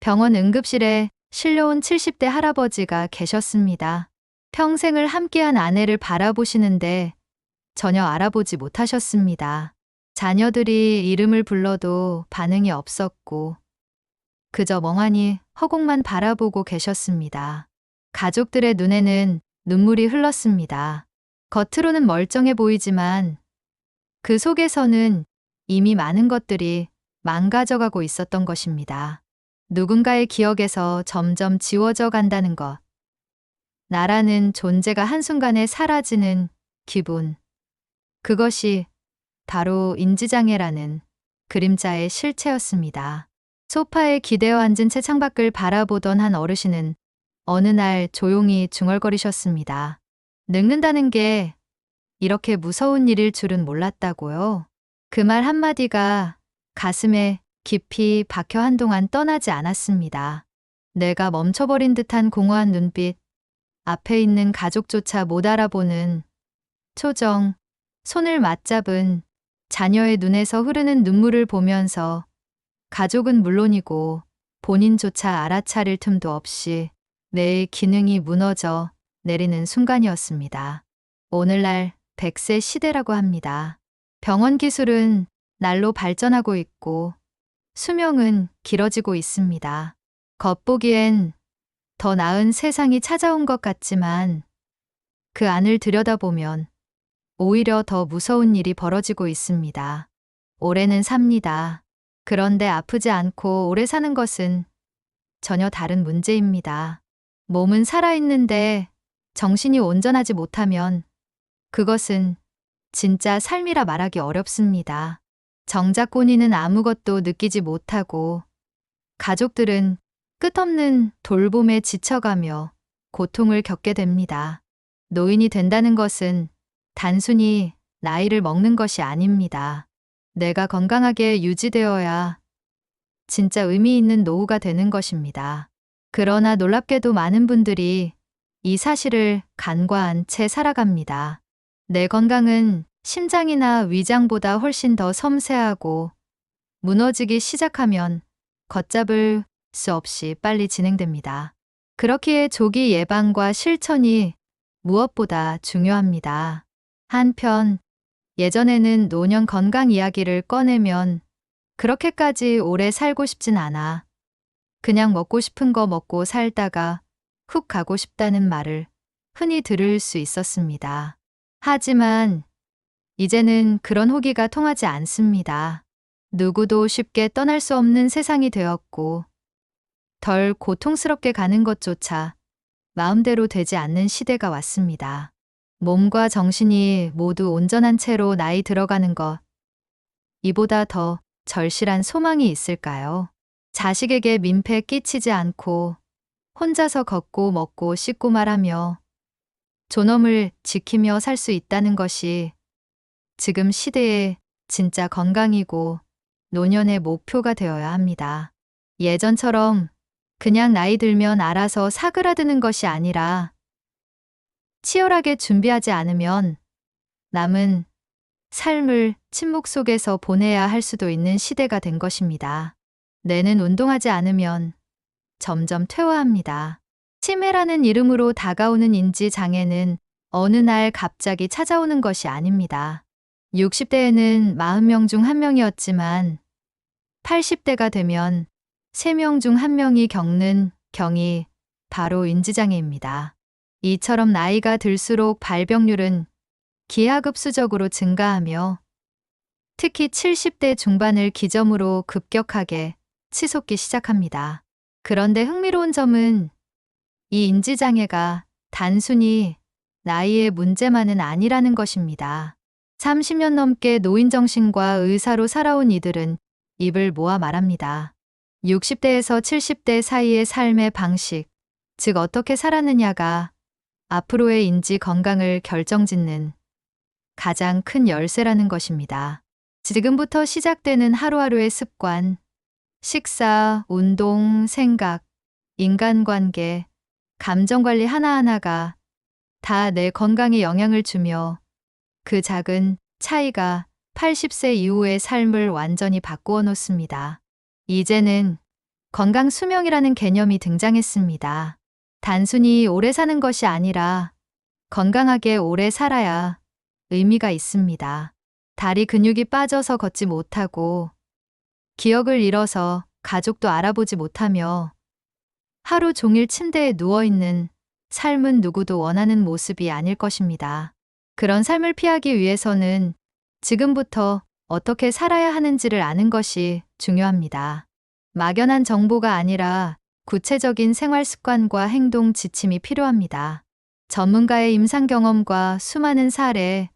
병원 응급실에 실려온 70대 할아버지가 계셨습니다. 평생을 함께한 아내를 바라보시는데 전혀 알아보지 못하셨습니다. 자녀들이 이름을 불러도 반응이 없었고 그저 멍하니 허공만 바라보고 계셨습니다. 가족들의 눈에는 눈물이 흘렀습니다. 겉으로는 멀쩡해 보이지만 그 속에서는 이미 많은 것들이 망가져가고 있었던 것입니다. 누군가의 기억에서 점점 지워져 간다는 것. 나라는 존재가 한순간에 사라지는 기분. 그것이 바로 인지장애라는 그림자의 실체였습니다. 소파에 기대어 앉은 채 창밖을 바라보던 한 어르신은 어느 날 조용히 중얼거리셨습니다. 늙는다는 게 이렇게 무서운 일일 줄은 몰랐다고요. 그 말 한마디가 가슴에 깊이 박혀 한동안 떠나지 않았습니다. 내가 멈춰버린 듯한 공허한 눈빛, 앞에 있는 가족조차 못 알아보는 초정, 손을 맞잡은 자녀의 눈에서 흐르는 눈물을 보면서 가족은 물론이고 본인조차 알아차릴 틈도 없이 내 기능이 무너져 내리는 순간이었습니다. 오늘날 100세 시대라고 합니다. 병원 기술은 날로 발전하고 있고 수명은 길어지고 있습니다. 겉보기엔 더 나은 세상이 찾아온 것 같지만 그 안을 들여다보면 오히려 더 무서운 일이 벌어지고 있습니다. 오래는 삽니다. 그런데 아프지 않고 오래 사는 것은 전혀 다른 문제입니다. 몸은 살아있는데 정신이 온전하지 못하면 그것은 진짜 삶이라 말하기 어렵습니다. 정작 본인은 아무것도 느끼지 못하고 가족들은 끝없는 돌봄에 지쳐가며 고통을 겪게 됩니다. 노인이 된다는 것은 단순히 나이를 먹는 것이 아닙니다. 내가 건강하게 유지되어야 진짜 의미 있는 노후가 되는 것입니다. 그러나 놀랍게도 많은 분들이 이 사실을 간과한 채 살아갑니다. 내 건강은 심장이나 위장보다 훨씬 더 섬세하고 무너지기 시작하면 걷잡을 수 없이 빨리 진행됩니다. 그렇기에 조기 예방과 실천이 무엇보다 중요합니다. 한편 예전에는 노년 건강 이야기를 꺼내면 그렇게까지 오래 살고 싶진 않아. 그냥 먹고 싶은 거 먹고 살다가 훅 가고 싶다는 말을 흔히 들을 수 있었습니다. 하지만 이제는 그런 호기가 통하지 않습니다. 누구도 쉽게 떠날 수 없는 세상이 되었고 덜 고통스럽게 가는 것조차 마음대로 되지 않는 시대가 왔습니다. 몸과 정신이 모두 온전한 채로 나이 들어가는 것. 이보다 더 절실한 소망이 있을까요? 자식에게 민폐 끼치지 않고 혼자서 걷고 먹고 씻고 말하며 존엄을 지키며 살 수 있다는 것이 지금 시대의 진짜 건강이고 노년의 목표가 되어야 합니다. 예전처럼 그냥 나이 들면 알아서 사그라드는 것이 아니라 치열하게 준비하지 않으면 남은 삶을 침묵 속에서 보내야 할 수도 있는 시대가 된 것입니다. 뇌는 운동하지 않으면 점점 퇴화합니다. 치매라는 이름으로 다가오는 인지 장애는 어느 날 갑자기 찾아오는 것이 아닙니다. 60대에는 40명 중 1명이었지만 80대가 되면 3명 중 1명이 겪는 경이 바로 인지장애입니다. 이처럼 나이가 들수록 발병률은 기하급수적으로 증가하며 특히 70대 중반을 기점으로 급격하게 치솟기 시작합니다. 그런데 흥미로운 점은 이 인지장애가 단순히 나이의 문제만은 아니라는 것입니다. 30년 넘게 노인정신과 의사로 살아온 이들은 입을 모아 말합니다. 60대에서 70대 사이의 삶의 방식, 즉 어떻게 살았느냐가 앞으로의 인지 건강을 결정짓는 가장 큰 열쇠라는 것입니다. 지금부터 시작되는 하루하루의 습관, 식사, 운동, 생각, 인간관계, 감정관리 하나하나가 다 내 건강에 영향을 주며 그 작은 차이가 80세 이후의 삶을 완전히 바꾸어 놓습니다. 이제는 건강 수명이라는 개념이 등장했습니다. 단순히 오래 사는 것이 아니라 건강하게 오래 살아야 의미가 있습니다. 다리 근육이 빠져서 걷지 못하고 기억을 잃어서 가족도 알아보지 못하며 하루 종일 침대에 누워있는 삶은 누구도 원하는 모습이 아닐 것입니다. 그런 삶을 피하기 위해서는 지금부터 어떻게 살아야 하는지를 아는 것이 중요합니다. 막연한 정보가 아니라 구체적인 생활 습관과 행동 지침이 필요합니다. 전문가의 임상 경험과 수많은 사례,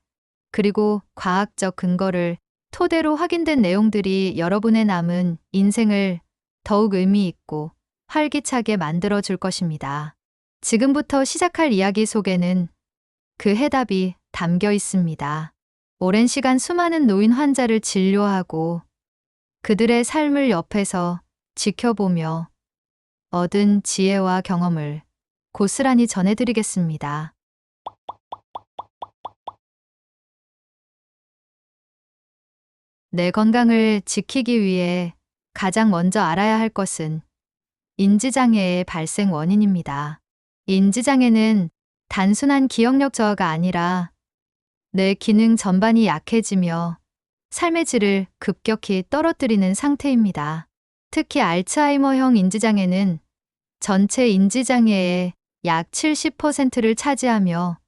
그리고 과학적 근거를 토대로 확인된 내용들이 여러분의 남은 인생을 더욱 의미 있고 활기차게 만들어 줄 것입니다. 지금부터 시작할 이야기 속에는 그 해답이 담겨 있습니다. 오랜 시간 수많은 노인 환자를 진료하고 그들의 삶을 옆에서 지켜보며 얻은 지혜와 경험을 고스란히 전해드리겠습니다. 내 건강을 지키기 위해 가장 먼저 알아야 할 것은 인지장애의 발생 원인입니다. 인지장애는 단순한 기억력 저하가 아니라 뇌 기능 전반이 약해지며 삶의 질을 급격히 떨어뜨리는 상태입니다. 특히 알츠하이머형 인지장애는 전체 인지장애의 약 70%를 차지하며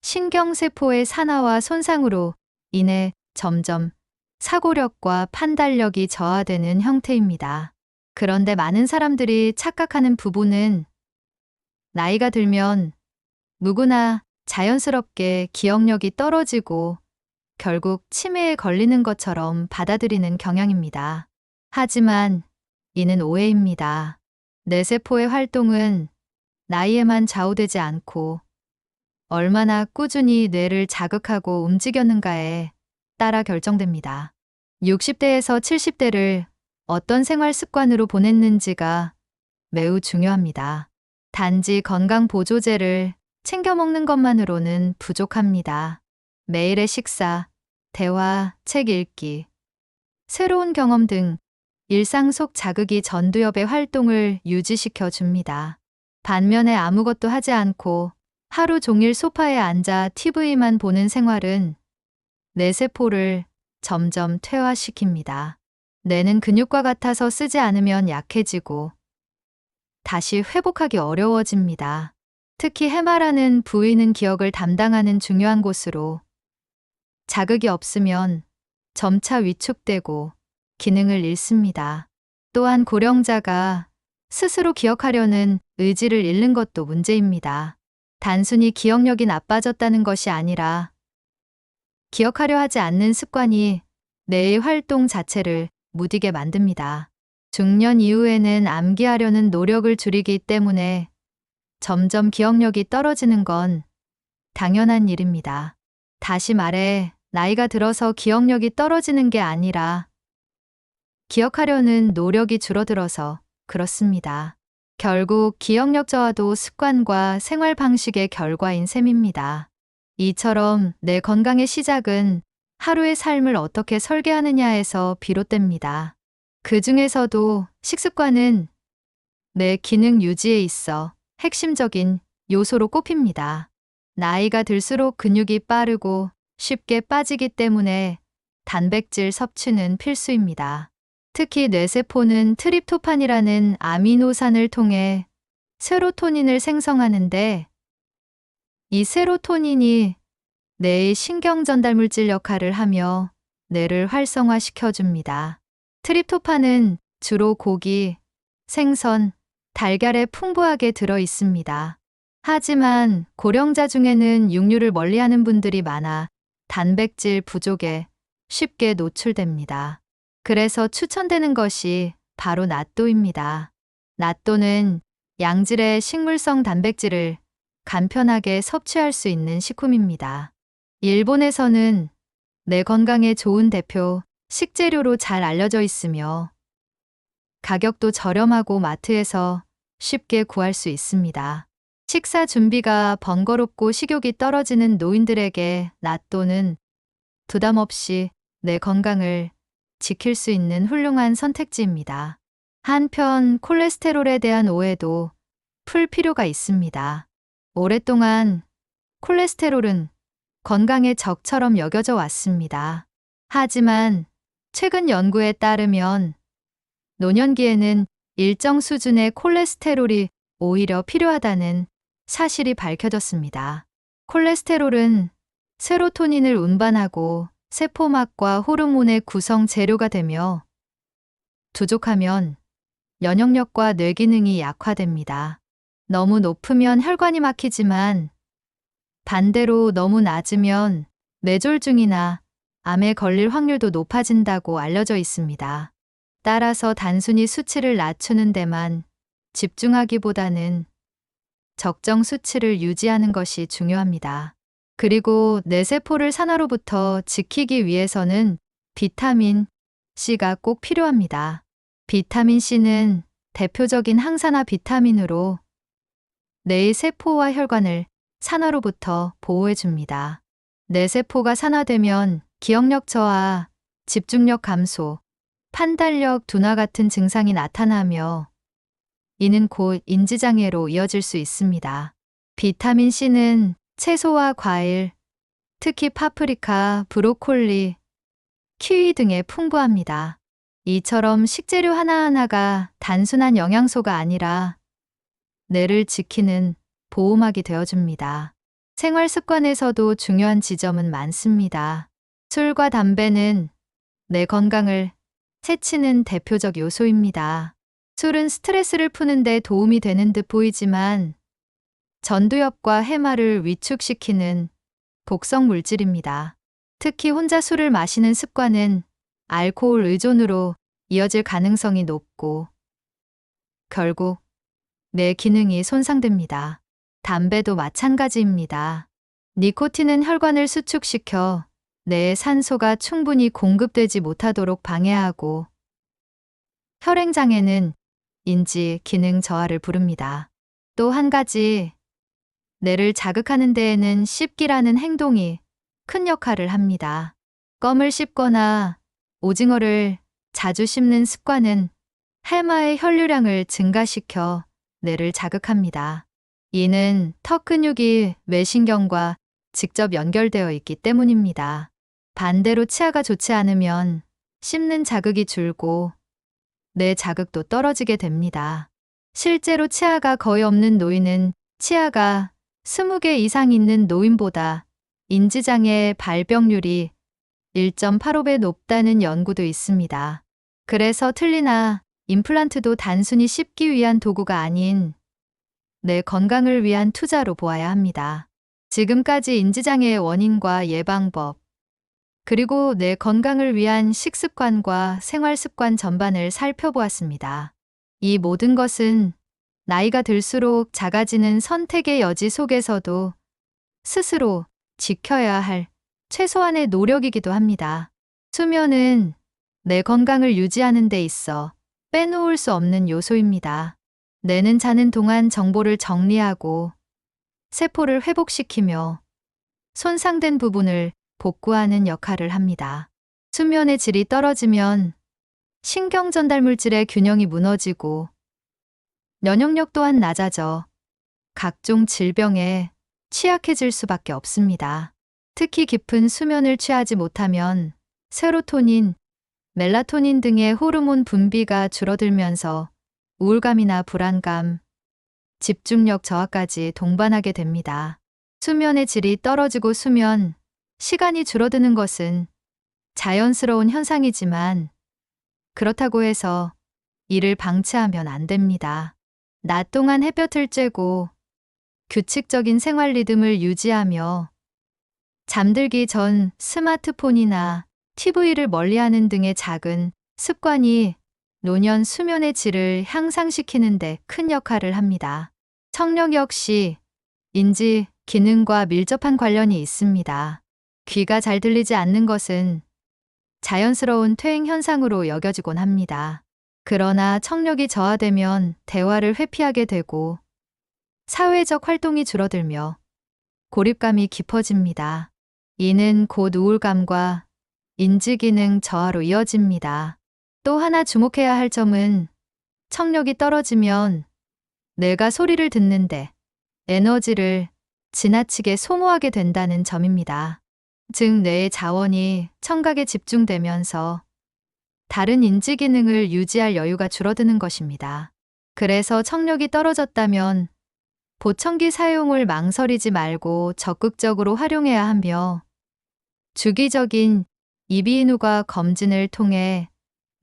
신경세포의 산화와 손상으로 인해 점점 사고력과 판단력이 저하되는 형태입니다. 그런데 많은 사람들이 착각하는 부분은 나이가 들면 누구나 자연스럽게 기억력이 떨어지고 결국 치매에 걸리는 것처럼 받아들이는 경향입니다. 하지만 이는 오해입니다. 뇌세포의 활동은 나이에만 좌우되지 않고 얼마나 꾸준히 뇌를 자극하고 움직였는가에 따라 결정됩니다. 60대에서 70대를 어떤 생활 습관으로 보냈는지가 매우 중요합니다. 단지 건강 보조제를 챙겨 먹는 것만으로는 부족합니다. 매일의 식사, 대화, 책 읽기, 새로운 경험 등 일상 속 자극이 전두엽의 활동을 유지시켜 줍니다. 반면에 아무것도 하지 않고 하루 종일 소파에 앉아 TV만 보는 생활은 뇌세포를 점점 퇴화시킵니다. 뇌는 근육과 같아서 쓰지 않으면 약해지고 다시 회복하기 어려워집니다. 특히 해마라는 부위는 기억을 담당하는 중요한 곳으로 자극이 없으면 점차 위축되고 기능을 잃습니다. 또한 고령자가 스스로 기억하려는 의지를 잃는 것도 문제입니다. 단순히 기억력이 나빠졌다는 것이 아니라 기억하려 하지 않는 습관이 뇌의 활동 자체를 무디게 만듭니다. 중년 이후에는 암기하려는 노력을 줄이기 때문에 점점 기억력이 떨어지는 건 당연한 일입니다. 다시 말해, 나이가 들어서 기억력이 떨어지는 게 아니라 기억하려는 노력이 줄어들어서 그렇습니다. 결국 기억력 저하도 습관과 생활 방식의 결과인 셈입니다. 이처럼 내 건강의 시작은 하루의 삶을 어떻게 설계하느냐에서 비롯됩니다. 그 중에서도 식습관은 내 기능 유지에 있어 핵심적인 요소로 꼽힙니다. 나이가 들수록 근육이 빠르고 쉽게 빠지기 때문에 단백질 섭취는 필수입니다. 특히 뇌세포는 트립토판이라는 아미노산을 통해 세로토닌을 생성하는데 이 세로토닌이 뇌의 신경 전달 물질 역할을 하며 뇌를 활성화시켜 줍니다. 트립토판은 주로 고기, 생선, 달걀에 풍부하게 들어 있습니다. 하지만 고령자 중에는 육류를 멀리하는 분들이 많아 단백질 부족에 쉽게 노출됩니다. 그래서 추천되는 것이 바로 나또입니다. 나또는 양질의 식물성 단백질을 간편하게 섭취할 수 있는 식품입니다. 일본에서는 내 건강에 좋은 대표 식재료로 잘 알려져 있으며 가격도 저렴하고 마트에서 쉽게 구할 수 있습니다. 식사 준비가 번거롭고 식욕이 떨어지는 노인들에게 나또는 부담 없이 내 건강을 지킬 수 있는 훌륭한 선택지입니다. 한편 콜레스테롤에 대한 오해도 풀 필요가 있습니다. 오랫동안 콜레스테롤은 건강의 적처럼 여겨져 왔습니다. 하지만 최근 연구에 따르면 노년기에는 일정 수준의 콜레스테롤이 오히려 필요하다는 사실이 밝혀졌습니다. 콜레스테롤은 세로토닌을 운반하고 세포막과 호르몬의 구성 재료가 되며 부족하면 면역력과 뇌 기능이 약화됩니다. 너무 높으면 혈관이 막히지만 반대로 너무 낮으면 뇌졸중이나 암에 걸릴 확률도 높아진다고 알려져 있습니다. 따라서 단순히 수치를 낮추는 데만 집중하기보다는 적정 수치를 유지하는 것이 중요합니다. 그리고 뇌세포를 산화로부터 지키기 위해서는 비타민 C가 꼭 필요합니다. 비타민 C는 대표적인 항산화 비타민으로 뇌의 세포와 혈관을 산화로부터 보호해 줍니다. 뇌세포가 산화되면 기억력 저하, 집중력 감소, 판단력 둔화 같은 증상이 나타나며 이는 곧 인지장애로 이어질 수 있습니다. 비타민 C는 채소와 과일, 특히 파프리카, 브로콜리, 키위 등에 풍부합니다. 이처럼 식재료 하나하나가 단순한 영양소가 아니라 뇌를 지키는 보호막이 되어줍니다. 생활 습관에서도 중요한 지점은 많습니다. 술과 담배는 뇌 건강을 해치는 대표적 요소입니다. 술은 스트레스를 푸는데 도움이 되는 듯 보이지만 전두엽과 해마를 위축시키는 독성 물질입니다. 특히 혼자 술을 마시는 습관은 알코올 의존으로 이어질 가능성이 높고 결국 뇌 기능이 손상됩니다. 담배도 마찬가지입니다. 니코틴은 혈관을 수축시켜 뇌에 산소가 충분히 공급되지 못하도록 방해하고 혈행장애는 인지 기능 저하를 부릅니다. 또 한 가지, 뇌를 자극하는 데에는 씹기라는 행동이 큰 역할을 합니다. 껌을 씹거나 오징어를 자주 씹는 습관은 해마의 혈류량을 증가시켜 뇌를 자극합니다. 이는 턱 근육이 뇌신경과 직접 연결되어 있기 때문입니다. 반대로 치아가 좋지 않으면 씹는 자극이 줄고 뇌 자극도 떨어지게 됩니다. 실제로 치아가 거의 없는 노인은 치아가 20개 이상 있는 노인보다 인지장애 발병률이 1.85배 높다는 연구도 있습니다. 그래서 틀니나 임플란트도 단순히 씹기 위한 도구가 아닌 뇌 건강을 위한 투자로 보아야 합니다. 지금까지 인지장애의 원인과 예방법, 그리고 뇌 건강을 위한 식습관과 생활습관 전반을 살펴보았습니다. 이 모든 것은 나이가 들수록 작아지는 선택의 여지 속에서도 스스로 지켜야 할 최소한의 노력이기도 합니다. 수면은 뇌 건강을 유지하는 데 있어 빼놓을 수 없는 요소입니다. 뇌는 자는 동안 정보를 정리하고 세포를 회복시키며 손상된 부분을 복구하는 역할을 합니다. 수면의 질이 떨어지면 신경 전달 물질의 균형이 무너지고 면역력 또한 낮아져 각종 질병에 취약해질 수밖에 없습니다. 특히 깊은 수면을 취하지 못하면 세로토닌, 멜라토닌 등의 호르몬 분비가 줄어들면서 우울감이나 불안감, 집중력 저하까지 동반하게 됩니다. 수면의 질이 떨어지고 수면 시간이 줄어드는 것은 자연스러운 현상이지만 그렇다고 해서 이를 방치하면 안 됩니다. 낮 동안 햇볕을 쬐고 규칙적인 생활 리듬을 유지하며 잠들기 전 스마트폰이나 TV를 멀리하는 등의 작은 습관이 노년 수면의 질을 향상시키는 데 큰 역할을 합니다. 청력 역시 인지 기능과 밀접한 관련이 있습니다. 귀가 잘 들리지 않는 것은 자연스러운 퇴행 현상으로 여겨지곤 합니다. 그러나 청력이 저하되면 대화를 회피하게 되고 사회적 활동이 줄어들며 고립감이 깊어집니다. 이는 곧 우울감과 인지기능 저하로 이어집니다. 또 하나 주목해야 할 점은 청력이 떨어지면 뇌가 소리를 듣는데 에너지를 지나치게 소모하게 된다는 점입니다. 즉 뇌의 자원이 청각에 집중되면서 다른 인지 기능을 유지할 여유가 줄어드는 것입니다. 그래서 청력이 떨어졌다면 보청기 사용을 망설이지 말고 적극적으로 활용해야 하며 주기적인 이비인후과 검진을 통해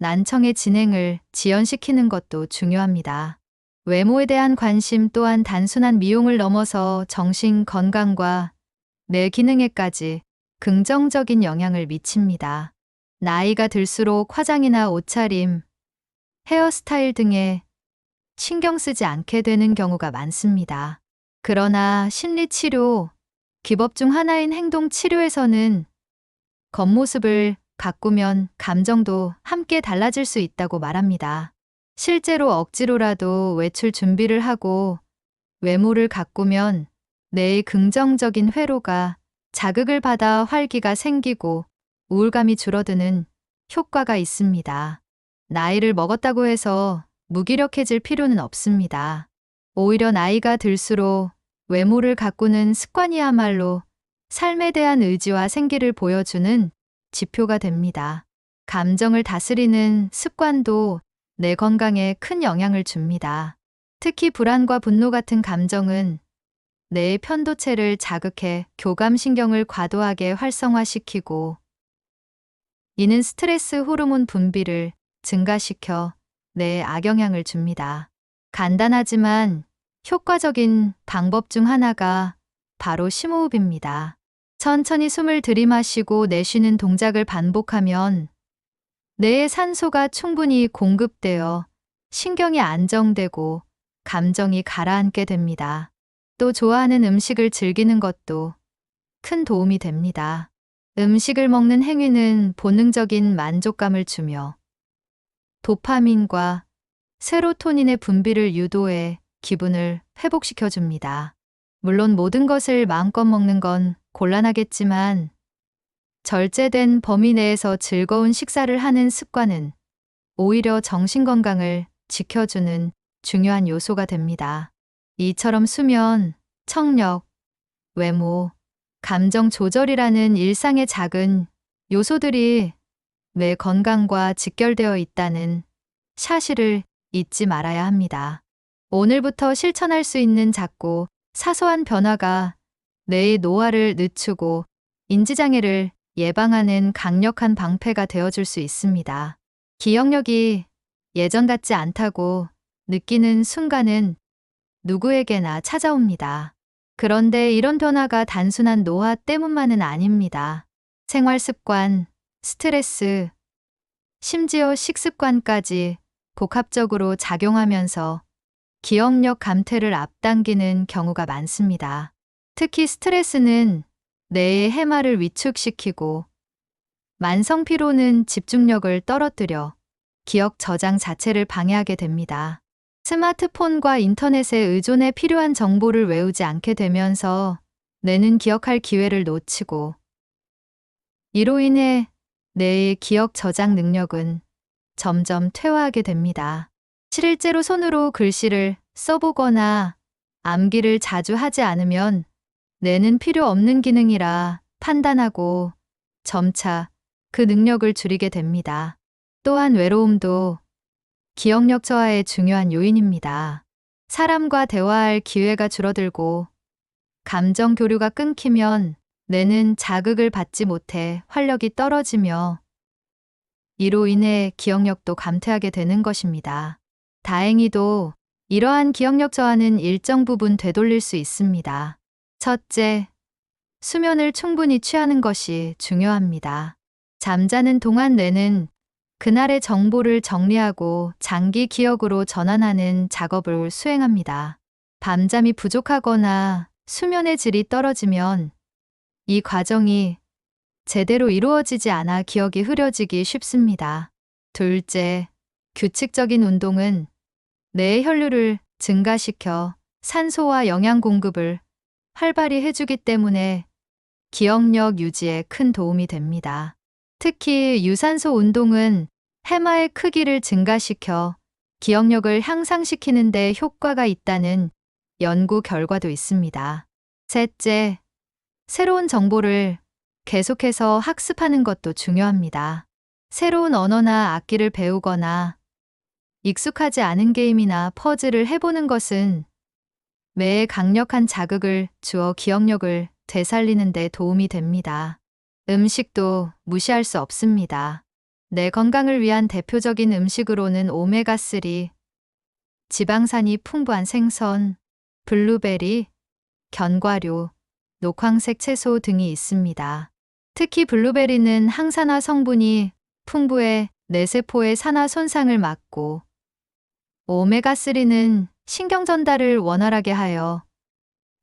난청의 진행을 지연시키는 것도 중요합니다. 외모에 대한 관심 또한 단순한 미용을 넘어서 정신 건강과 뇌 기능에까지 긍정적인 영향을 미칩니다. 나이가 들수록 화장이나 옷차림, 헤어스타일 등에 신경 쓰지 않게 되는 경우가 많습니다. 그러나 심리치료, 기법 중 하나인 행동치료에서는 겉모습을 가꾸면 감정도 함께 달라질 수 있다고 말합니다. 실제로 억지로라도 외출 준비를 하고 외모를 가꾸면 뇌의 긍정적인 회로가 자극을 받아 활기가 생기고 우울감이 줄어드는 효과가 있습니다. 나이를 먹었다고 해서 무기력해질 필요는 없습니다. 오히려 나이가 들수록 외모를 가꾸는 습관이야말로 삶에 대한 의지와 생기를 보여주는 지표가 됩니다. 감정을 다스리는 습관도 내 건강에 큰 영향을 줍니다. 특히 불안과 분노 같은 감정은 뇌의 편도체를 자극해 교감신경을 과도하게 활성화시키고 이는 스트레스 호르몬 분비를 증가시켜 뇌에 악영향을 줍니다. 간단하지만 효과적인 방법 중 하나가 바로 심호흡입니다. 천천히 숨을 들이마시고 내쉬는 동작을 반복하면 뇌에 산소가 충분히 공급되어 신경이 안정되고 감정이 가라앉게 됩니다. 또 좋아하는 음식을 즐기는 것도 큰 도움이 됩니다. 음식을 먹는 행위는 본능적인 만족감을 주며 도파민과 세로토닌의 분비를 유도해 기분을 회복시켜 줍니다. 물론 모든 것을 마음껏 먹는 건 곤란하겠지만 절제된 범위 내에서 즐거운 식사를 하는 습관은 오히려 정신건강을 지켜주는 중요한 요소가 됩니다. 이처럼 수면, 청력, 외모, 감정 조절이라는 일상의 작은 요소들이 뇌 건강과 직결되어 있다는 사실을 잊지 말아야 합니다. 오늘부터 실천할 수 있는 작고 사소한 변화가 뇌의 노화를 늦추고 인지장애를 예방하는 강력한 방패가 되어줄 수 있습니다. 기억력이 예전 같지 않다고 느끼는 순간은 누구에게나 찾아옵니다. 그런데 이런 변화가 단순한 노화 때문만은 아닙니다. 생활 습관, 스트레스, 심지어 식습관까지 복합적으로 작용하면서 기억력 감퇴를 앞당기는 경우가 많습니다. 특히 스트레스는 뇌의 해마를 위축시키고 만성 피로는 집중력을 떨어뜨려 기억 저장 자체를 방해하게 됩니다. 스마트폰과 인터넷에 의존해 필요한 정보를 외우지 않게 되면서 뇌는 기억할 기회를 놓치고 이로 인해 뇌의 기억 저장 능력은 점점 퇴화하게 됩니다. 실제로 손으로 글씨를 써보거나 암기를 자주 하지 않으면 뇌는 필요 없는 기능이라 판단하고 점차 그 능력을 줄이게 됩니다. 또한 외로움도 기억력 저하의 중요한 요인입니다. 사람과 대화할 기회가 줄어들고 감정 교류가 끊기면 뇌는 자극을 받지 못해 활력이 떨어지며 이로 인해 기억력도 감퇴하게 되는 것입니다. 다행히도 이러한 기억력 저하는 일정 부분 되돌릴 수 있습니다. 첫째, 수면을 충분히 취하는 것이 중요합니다. 잠자는 동안 뇌는 그날의 정보를 정리하고 장기 기억으로 전환하는 작업을 수행합니다. 밤잠이 부족하거나 수면의 질이 떨어지면 이 과정이 제대로 이루어지지 않아 기억이 흐려지기 쉽습니다. 둘째, 규칙적인 운동은 뇌의 혈류를 증가시켜 산소와 영양 공급을 활발히 해주기 때문에 기억력 유지에 큰 도움이 됩니다. 특히 유산소 운동은 해마의 크기를 증가시켜 기억력을 향상시키는 데 효과가 있다는 연구 결과도 있습니다. 셋째, 새로운 정보를 계속해서 학습하는 것도 중요합니다. 새로운 언어나 악기를 배우거나 익숙하지 않은 게임이나 퍼즐을 해보는 것은 뇌에 강력한 자극을 주어 기억력을 되살리는 데 도움이 됩니다. 음식도 무시할 수 없습니다. 내 건강을 위한 대표적인 음식으로는 오메가3, 지방산이 풍부한 생선, 블루베리, 견과류, 녹황색 채소 등이 있습니다. 특히 블루베리는 항산화 성분이 풍부해 뇌세포의 산화 손상을 막고, 오메가3는 신경 전달을 원활하게 하여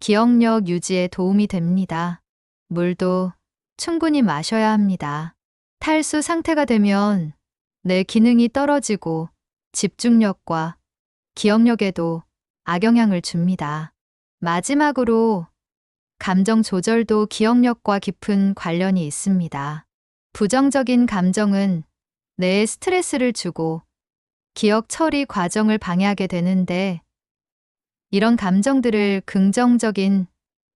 기억력 유지에 도움이 됩니다. 물도 충분히 마셔야 합니다. 탈수 상태가 되면 뇌 기능이 떨어지고 집중력과 기억력에도 악영향을 줍니다. 마지막으로 감정 조절도 기억력과 깊은 관련이 있습니다. 부정적인 감정은 뇌에 스트레스를 주고 기억 처리 과정을 방해하게 되는데, 이런 감정들을 긍정적인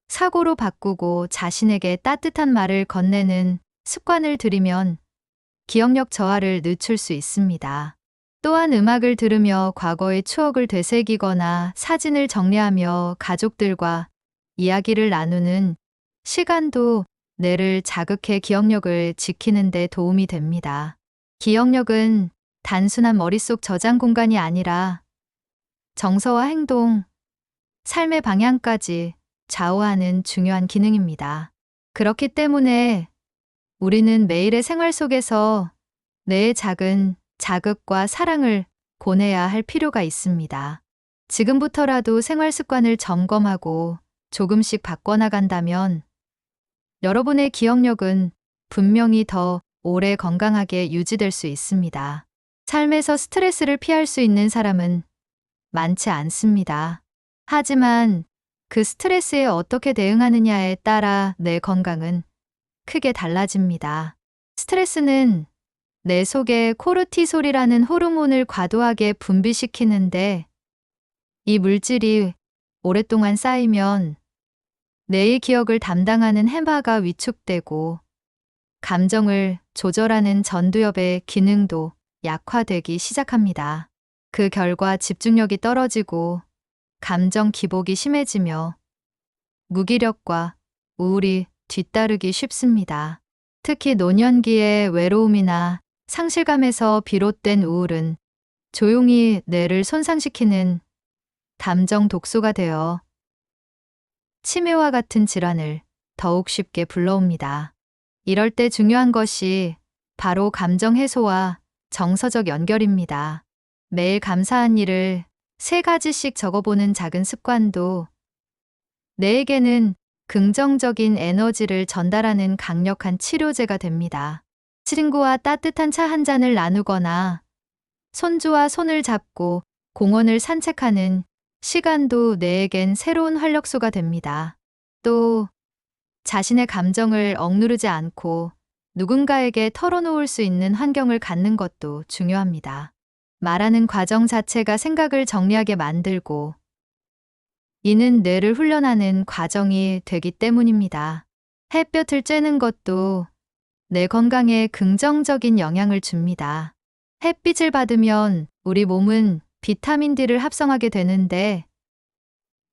사고로 바꾸고 자신에게 따뜻한 말을 건네는 습관을 들이면 기억력 저하를 늦출 수 있습니다. 또한 음악을 들으며 과거의 추억을 되새기거나 사진을 정리하며 가족들과 이야기를 나누는 시간도 뇌를 자극해 기억력을 지키는 데 도움이 됩니다. 기억력은 단순한 머릿속 저장 공간이 아니라 정서와 행동, 삶의 방향까지 좌우하는 중요한 기능입니다. 그렇기 때문에 우리는 매일의 생활 속에서 뇌의 작은 자극과 사랑을 고내야 할 필요가 있습니다. 지금부터라도 생활 습관을 점검하고 조금씩 바꿔나간다면 여러분의 기억력은 분명히 더 오래 건강하게 유지될 수 있습니다. 삶에서 스트레스를 피할 수 있는 사람은 많지 않습니다. 하지만 그 스트레스에 어떻게 대응하느냐에 따라 내 건강은 크게 달라집니다. 스트레스는 뇌 속에 코르티솔이라는 호르몬을 과도하게 분비시키는데, 이 물질이 오랫동안 쌓이면 뇌의 기억을 담당하는 해마가 위축되고 감정을 조절하는 전두엽의 기능도 약화되기 시작합니다. 그 결과 집중력이 떨어지고 감정 기복이 심해지며 무기력과 우울이 뒤따르기 쉽습니다. 특히 노년기의 외로움이나 상실감에서 비롯된 우울은 조용히 뇌를 손상시키는 감정 독소가 되어 치매와 같은 질환을 더욱 쉽게 불러옵니다. 이럴 때 중요한 것이 바로 감정 해소와 정서적 연결입니다. 매일 감사한 일을 3가지씩 적어보는 작은 습관도 뇌에게는 긍정적인 에너지를 전달하는 강력한 치료제가 됩니다. 친구와 따뜻한 차 한 잔을 나누거나 손주와 손을 잡고 공원을 산책하는 시간도 뇌에겐 새로운 활력소가 됩니다. 또 자신의 감정을 억누르지 않고 누군가에게 털어놓을 수 있는 환경을 갖는 것도 중요합니다. 말하는 과정 자체가 생각을 정리하게 만들고, 이는 뇌를 훈련하는 과정이 되기 때문입니다. 햇볕을 쬐는 것도 뇌 건강에 긍정적인 영향을 줍니다. 햇빛을 받으면 우리 몸은 비타민 D를 합성하게 되는데,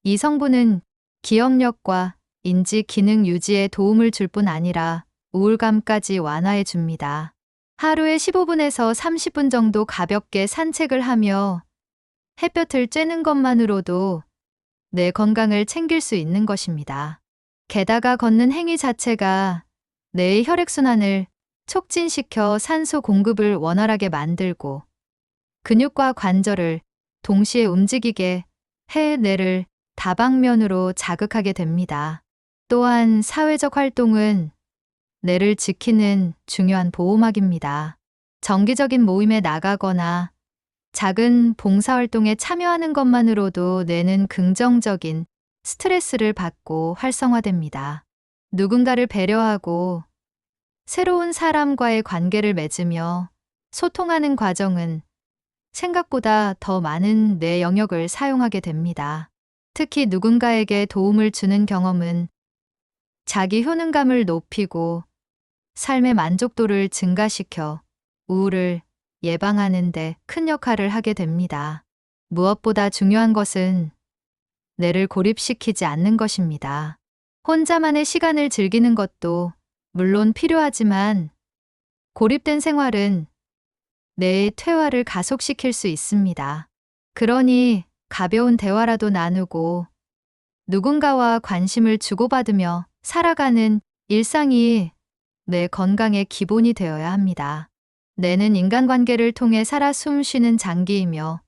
이 성분은 기억력과 인지 기능 유지에 도움을 줄 뿐 아니라 우울감까지 완화해 줍니다. 하루에 15분에서 30분 정도 가볍게 산책을 하며 햇볕을 쬐는 것만으로도 내 건강을 챙길 수 있는 것입니다. 게다가 걷는 행위 자체가 뇌의 혈액순환을 촉진시켜 산소 공급을 원활하게 만들고 근육과 관절을 동시에 움직이게 해 뇌를 다방면으로 자극하게 됩니다. 또한 사회적 활동은 뇌를 지키는 중요한 보호막입니다. 정기적인 모임에 나가거나 작은 봉사활동에 참여하는 것만으로도 뇌는 긍정적인 스트레스를 받고 활성화됩니다. 누군가를 배려하고 새로운 사람과의 관계를 맺으며 소통하는 과정은 생각보다 더 많은 뇌 영역을 사용하게 됩니다. 특히 누군가에게 도움을 주는 경험은 자기 효능감을 높이고 삶의 만족도를 증가시켜 우울을 예방하는 데 큰 역할을 하게 됩니다. 무엇보다 중요한 것은 뇌를 고립시키지 않는 것입니다. 혼자만의 시간을 즐기는 것도 물론 필요하지만 고립된 생활은 뇌의 퇴화를 가속시킬 수 있습니다. 그러니 가벼운 대화라도 나누고 누군가와 관심을 주고받으며 살아가는 일상이 뇌 건강의 기본이 되어야 합니다. 뇌는 인간관계를 통해 살아 숨쉬는 장기이며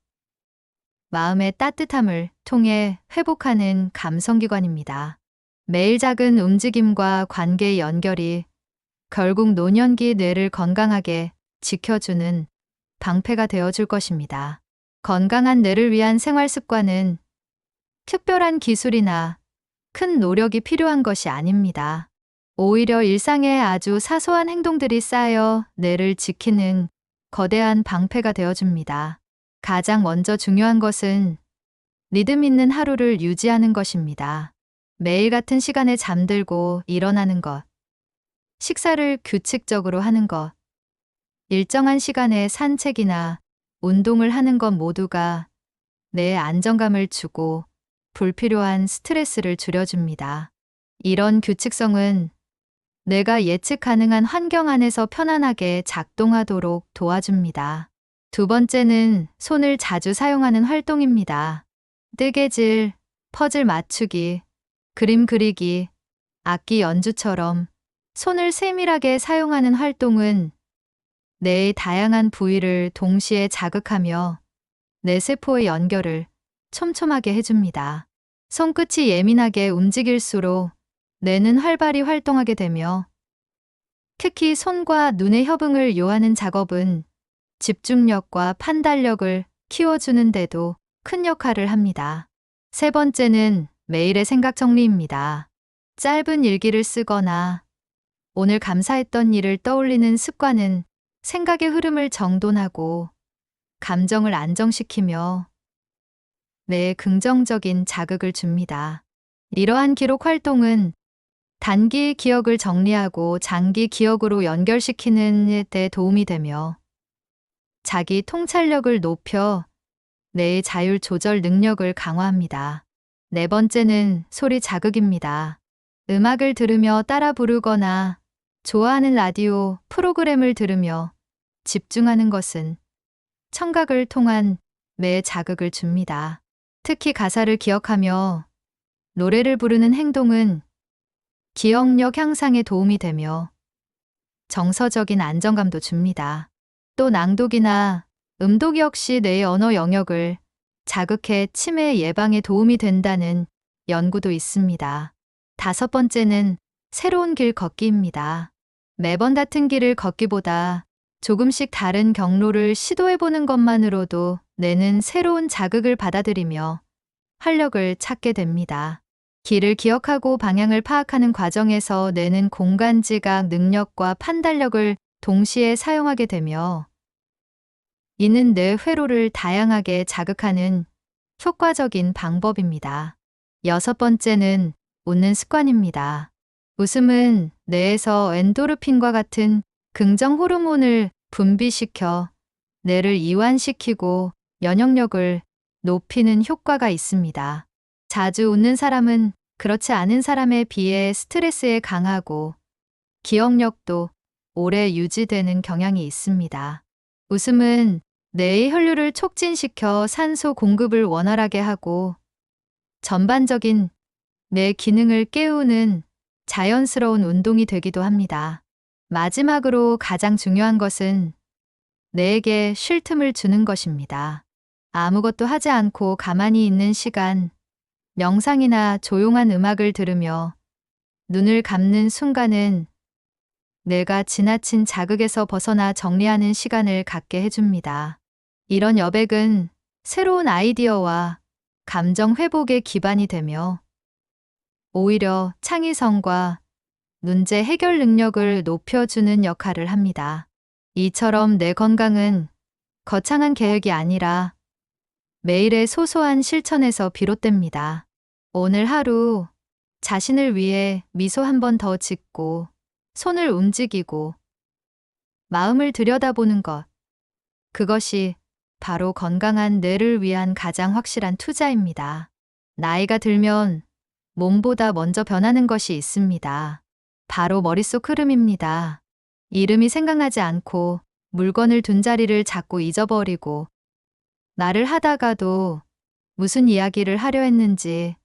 마음의 따뜻함을 통해 회복하는 감성기관입니다. 매일 작은 움직임과 관계의 연결이 결국 노년기 뇌를 건강하게 지켜주는 방패가 되어줄 것입니다. 건강한 뇌를 위한 생활 습관은 특별한 기술이나 큰 노력이 필요한 것이 아닙니다. 오히려 일상의 아주 사소한 행동들이 쌓여 뇌를 지키는 거대한 방패가 되어줍니다. 가장 먼저 중요한 것은 리듬 있는 하루를 유지하는 것입니다. 매일 같은 시간에 잠들고 일어나는 것, 식사를 규칙적으로 하는 것, 일정한 시간에 산책이나 운동을 하는 것 모두가 뇌에 안정감을 주고 불필요한 스트레스를 줄여줍니다. 이런 규칙성은 뇌가 예측 가능한 환경 안에서 편안하게 작동하도록 도와줍니다. 두 번째는 손을 자주 사용하는 활동입니다. 뜨개질, 퍼즐 맞추기, 그림 그리기, 악기 연주처럼 손을 세밀하게 사용하는 활동은 뇌의 다양한 부위를 동시에 자극하며 뇌세포의 연결을 촘촘하게 해줍니다. 손끝이 예민하게 움직일수록 뇌는 활발히 활동하게 되며 특히 손과 눈의 협응을 요하는 작업은 집중력과 판단력을 키워주는 데도 큰 역할을 합니다. 세 번째는 매일의 생각 정리입니다. 짧은 일기를 쓰거나 오늘 감사했던 일을 떠올리는 습관은 생각의 흐름을 정돈하고 감정을 안정시키며 뇌에 긍정적인 자극을 줍니다. 이러한 기록 활동은 단기 기억을 정리하고 장기 기억으로 연결시키는 데 도움이 되며 자기 통찰력을 높여 뇌의 자율 조절 능력을 강화합니다. 네 번째는 소리 자극입니다. 음악을 들으며 따라 부르거나 좋아하는 라디오 프로그램을 들으며 집중하는 것은 청각을 통한 뇌에 자극을 줍니다. 특히 가사를 기억하며 노래를 부르는 행동은 기억력 향상에 도움이 되며 정서적인 안정감도 줍니다. 또 낭독이나 음독 역시 뇌의 언어 영역을 자극해 치매 예방에 도움이 된다는 연구도 있습니다. 다섯 번째는 새로운 길 걷기입니다. 매번 같은 길을 걷기보다 조금씩 다른 경로를 시도해보는 것만으로도 뇌는 새로운 자극을 받아들이며 활력을 찾게 됩니다. 길을 기억하고 방향을 파악하는 과정에서 뇌는 공간지각 능력과 판단력을 동시에 사용하게 되며 이는 뇌 회로를 다양하게 자극하는 효과적인 방법입니다. 여섯 번째는 웃는 습관입니다. 웃음은 뇌에서 엔도르핀과 같은 긍정 호르몬을 분비시켜 뇌를 이완시키고 면역력을 높이는 효과가 있습니다. 자주 웃는 사람은 그렇지 않은 사람에 비해 스트레스에 강하고 기억력도 오래 유지되는 경향이 있습니다. 웃음은 뇌의 혈류를 촉진시켜 산소 공급을 원활하게 하고 전반적인 뇌 기능을 깨우는 자연스러운 운동이 되기도 합니다. 마지막으로 가장 중요한 것은 뇌에게 쉴 틈을 주는 것입니다. 아무것도 하지 않고 가만히 있는 시간, 명상이나 조용한 음악을 들으며 눈을 감는 순간은 뇌가 지나친 자극에서 벗어나 정리하는 시간을 갖게 해줍니다. 이런 여백은 새로운 아이디어와 감정 회복의 기반이 되며 오히려 창의성과 문제 해결 능력을 높여주는 역할을 합니다. 이처럼 뇌 건강은 거창한 계획이 아니라 매일의 소소한 실천에서 비롯됩니다. 오늘 하루 자신을 위해 미소 한 번 더 짓고 손을 움직이고 마음을 들여다보는 것. 그것이 바로 건강한 뇌를 위한 가장 확실한 투자입니다. 나이가 들면 몸보다 먼저 변하는 것이 있습니다. 바로 머릿속 흐름입니다. 이름이 생각나지 않고 물건을 둔 자리를 자꾸 잊어버리고 말을 하다가도 무슨 이야기를 하려 했는지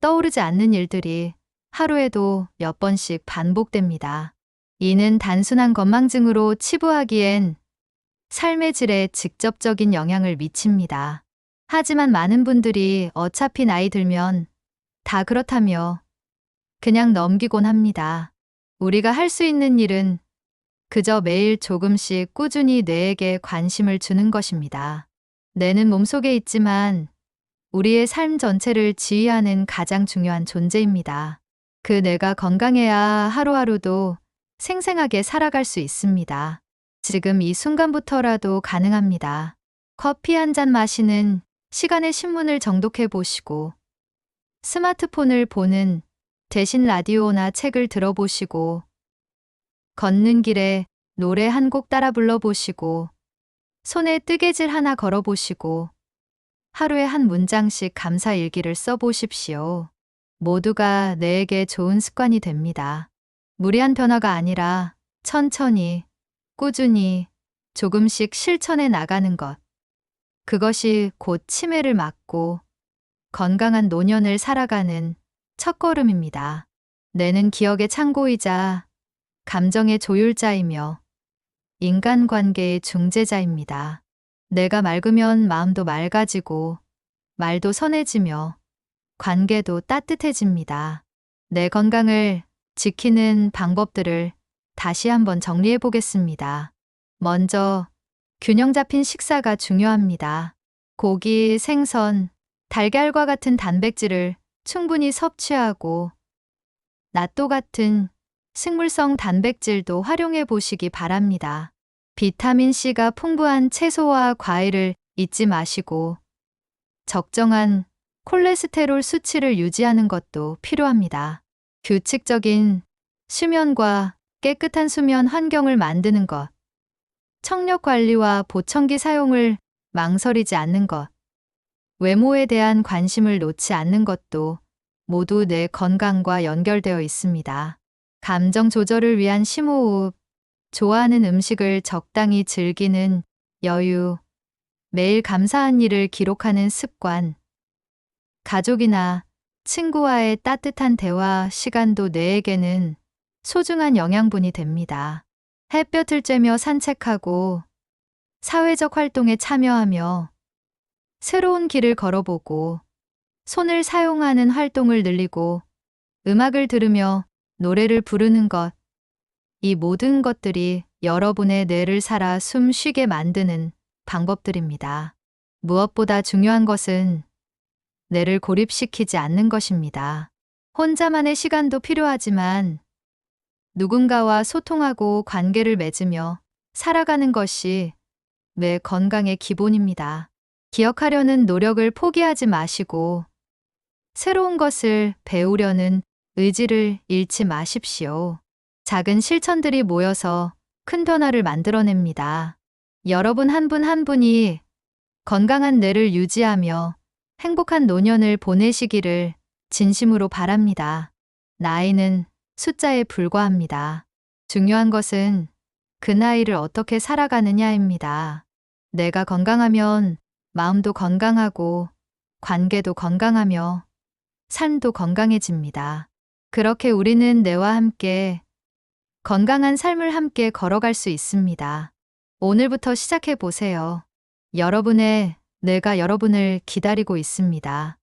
떠오르지 않는 일들이 하루에도 몇 번씩 반복됩니다. 이는 단순한 건망증으로 치부하기엔 삶의 질에 직접적인 영향을 미칩니다. 하지만 많은 분들이 어차피 나이 들면 다 그렇다며 그냥 넘기곤 합니다. 우리가 할 수 있는 일은 그저 매일 조금씩 꾸준히 뇌에게 관심을 주는 것입니다. 뇌는 몸속에 있지만 우리의 삶 전체를 지휘하는 가장 중요한 존재입니다. 그 뇌가 건강해야 하루하루도 생생하게 살아갈 수 있습니다. 지금 이 순간부터라도 가능합니다. 커피 한 잔 마시는 시간에 신문을 정독해 보시고 스마트폰을 보는 대신 라디오나 책을 들어보시고 걷는 길에 노래 한 곡 따라 불러보시고 손에 뜨개질 하나 걸어보시고 하루에 한 문장씩 감사 일기를 써보십시오. 모두가 뇌에게 좋은 습관이 됩니다. 무리한 변화가 아니라 천천히, 꾸준히, 조금씩 실천해 나가는 것. 그것이 곧 치매를 막고 건강한 노년을 살아가는 첫걸음입니다. 뇌는 기억의 창고이자 감정의 조율자이며 인간관계의 중재자입니다. 뇌가 맑으면 마음도 맑아지고 말도 선해지며 관계도 따뜻해집니다. 내 건강을 지키는 방법들을 다시 한번 정리해 보겠습니다. 먼저 균형 잡힌 식사가 중요합니다. 고기, 생선, 달걀과 같은 단백질을 충분히 섭취하고 낫또 같은 식물성 단백질도 활용해 보시기 바랍니다. 비타민C가 풍부한 채소와 과일을 잊지 마시고 적정한 콜레스테롤 수치를 유지하는 것도 필요합니다. 규칙적인 수면과 깨끗한 수면 환경을 만드는 것, 청력 관리와 보청기 사용을 망설이지 않는 것, 외모에 대한 관심을 놓지 않는 것도 모두 내 건강과 연결되어 있습니다. 감정 조절을 위한 심호흡, 좋아하는 음식을 적당히 즐기는 여유, 매일 감사한 일을 기록하는 습관, 가족이나 친구와의 따뜻한 대화 시간도 뇌에게는 소중한 영양분이 됩니다. 햇볕을 쬐며 산책하고 사회적 활동에 참여하며 새로운 길을 걸어보고 손을 사용하는 활동을 늘리고 음악을 들으며 노래를 부르는 것, 이 모든 것들이 여러분의 뇌를 살아 숨 쉬게 만드는 방법들입니다. 무엇보다 중요한 것은 뇌를 고립시키지 않는 것입니다. 혼자만의 시간도 필요하지만 누군가와 소통하고 관계를 맺으며 살아가는 것이 뇌 건강의 기본입니다. 기억하려는 노력을 포기하지 마시고 새로운 것을 배우려는 의지를 잃지 마십시오. 작은 실천들이 모여서 큰 변화를 만들어냅니다. 여러분 한 분 한 분이 건강한 뇌를 유지하며 행복한 노년을 보내시기를 진심으로 바랍니다. 나이는 숫자에 불과합니다. 중요한 것은 그 나이를 어떻게 살아가느냐입니다. 내가 건강하면 마음도 건강하고 관계도 건강하며 삶도 건강해집니다. 그렇게 우리는 뇌와 함께 건강한 삶을 함께 걸어갈 수 있습니다. 오늘부터 시작해 보세요. 여러분의 뇌가 여러분을 기다리고 있습니다.